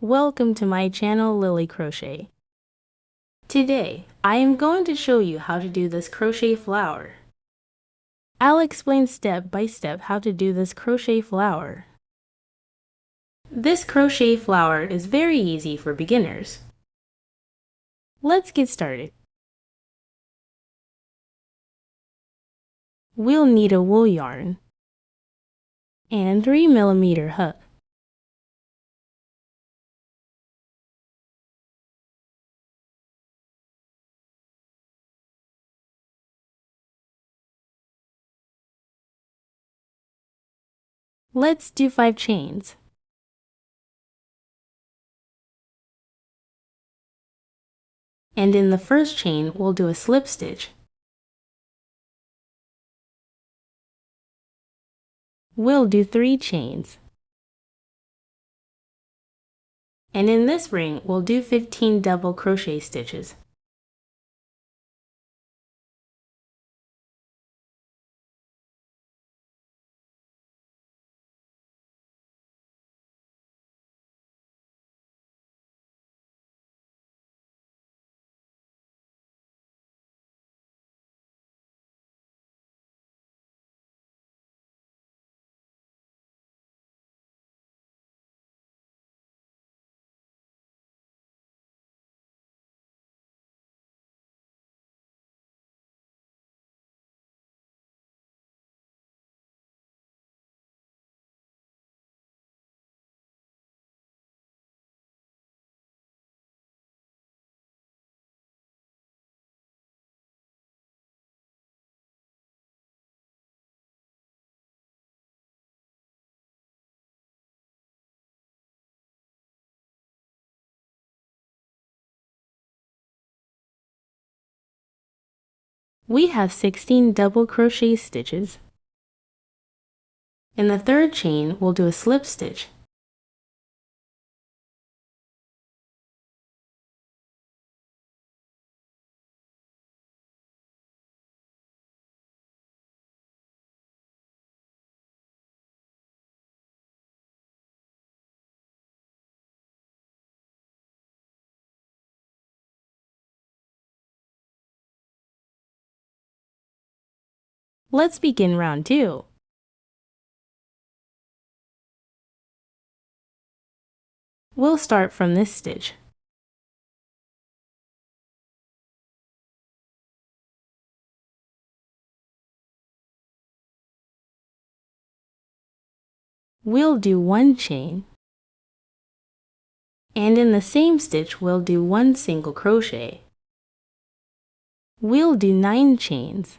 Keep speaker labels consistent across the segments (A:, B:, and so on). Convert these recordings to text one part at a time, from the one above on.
A: Welcome to my channel, Lily Crochet. Today, I am going to show you how to do this crochet flower. I'll explain step by step how to do this crochet flower. This crochet flower is very easy for beginners. Let's get started. We'll need a wool yarn and 3mm hook. Let's do 5 chains. And in the first chain, we'll do a slip stitch. We'll do 3 chains. And in this ring, we'll do 15 double crochet stitches. We have 16 double crochet stitches. In the third chain, we'll do a slip stitch. Let's begin round 2. We'll start from this stitch. We'll do 1 chain, and in the same stitch we'll do 1 single crochet. We'll do 9 chains.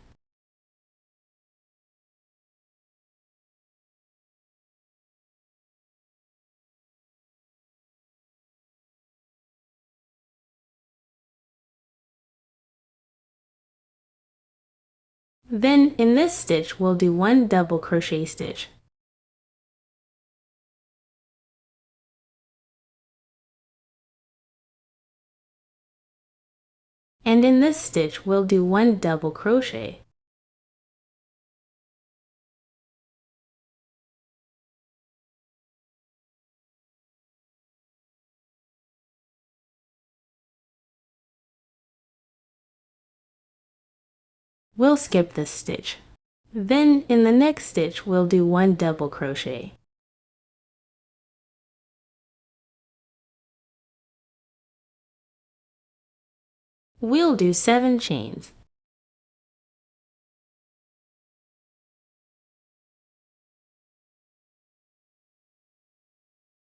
A: Then in this stitch we'll do 1 double crochet stitch. And in this stitch we'll do 1 double crochet. We'll skip this stitch. Then in the next stitch we'll do 1 double crochet. We'll do 7 chains.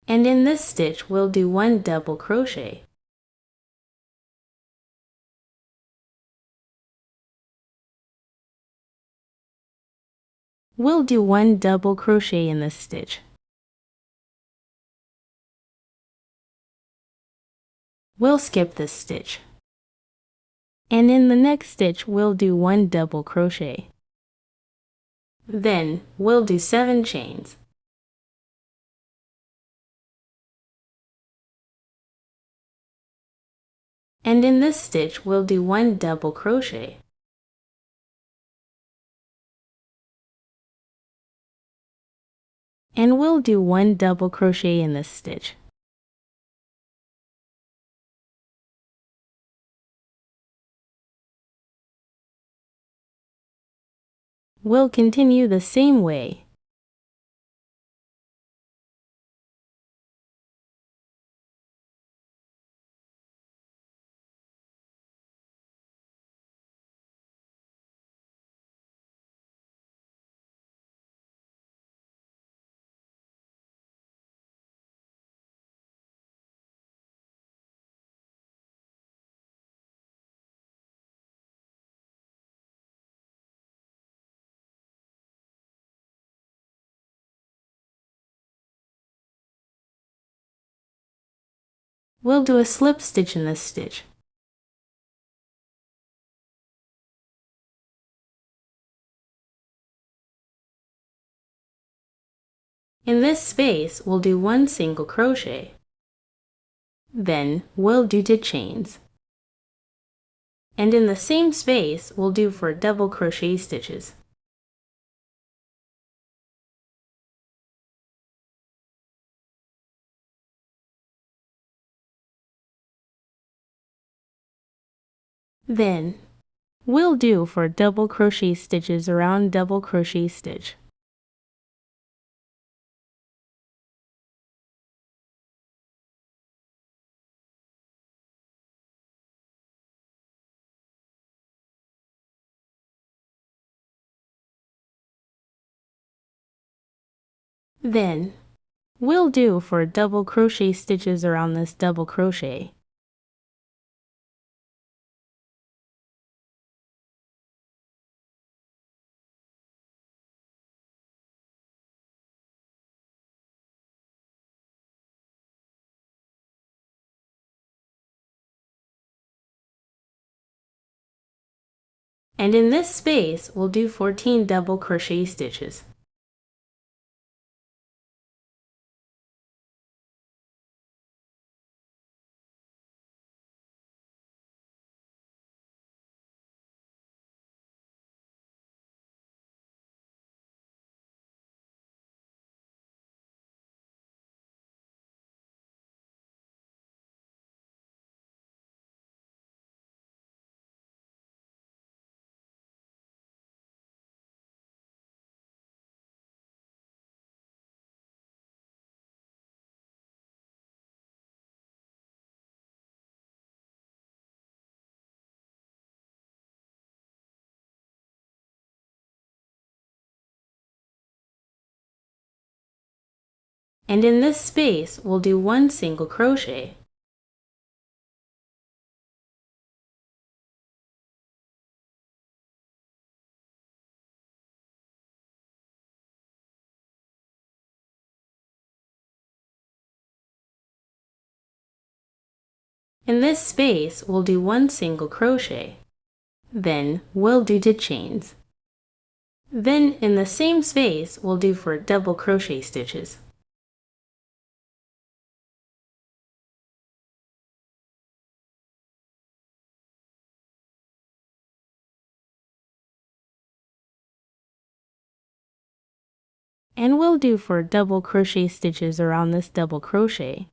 A: And in this stitch we'll do 1 double crochet. We'll do 1 double crochet in this stitch. We'll skip this stitch. And in the next stitch we'll do 1 double crochet. Then we'll do 7 chains. And in this stitch we'll do 1 double crochet. And we'll do 1 double crochet in this stitch. we'll continue the same way. We'll do a slip stitch in this stitch. In this space, we'll do one single crochet. Then we'll do 2 chains. And in the same space, we'll do 4 double crochet stitches. Then we'll do 4 double crochet stitches around double crochet stitch. Then we'll do 4 double crochet stitches around this double crochet. And in this space, we'll do 14 double crochet stitches. And in this space, we'll do one single crochet. In this space, we'll do one single crochet. Then we'll do 2 chains. Then in the same space, we'll do 4 double crochet stitches. And we'll do 4 double crochet stitches around this double crochet.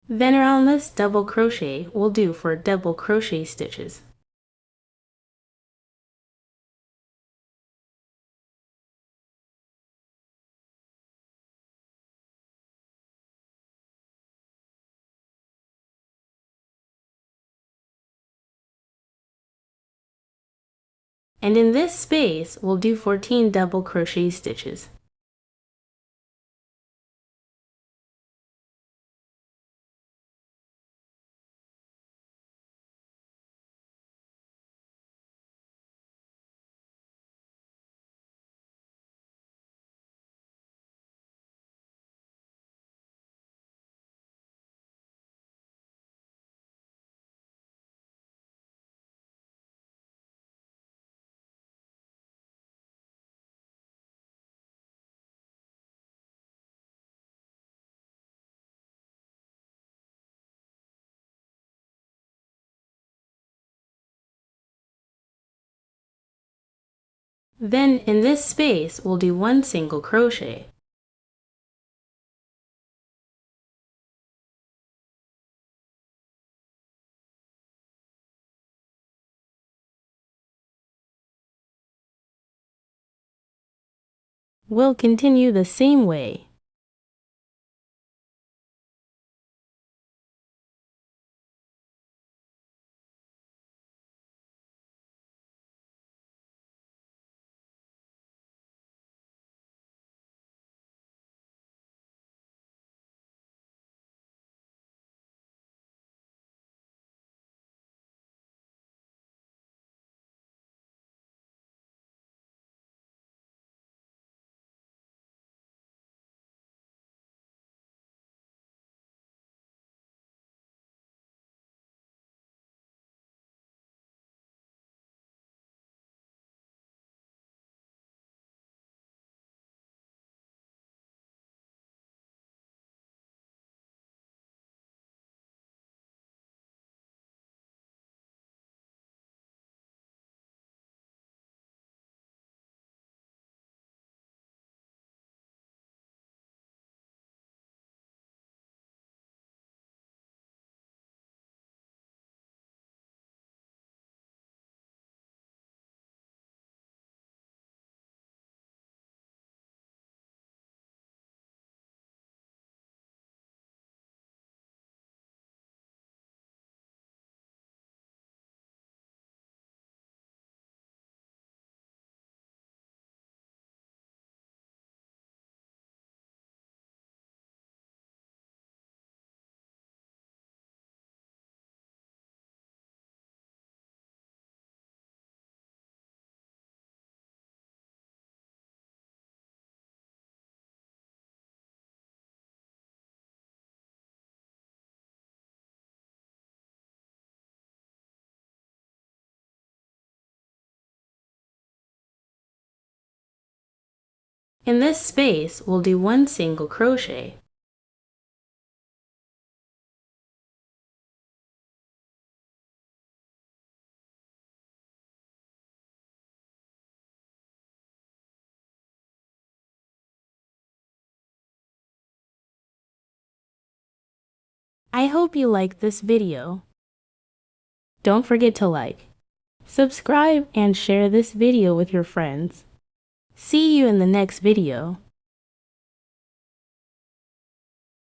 A: Then around this double crochet, we'll do 4 double crochet stitches. And in this space, we'll do 14 double crochet stitches. Then in this space, we'll do 1 single crochet. We'll continue the same way. In this space, we'll do 1 single crochet. I hope you liked this video. Don't forget to like, subscribe, and share this video with your friends. See you in the next video.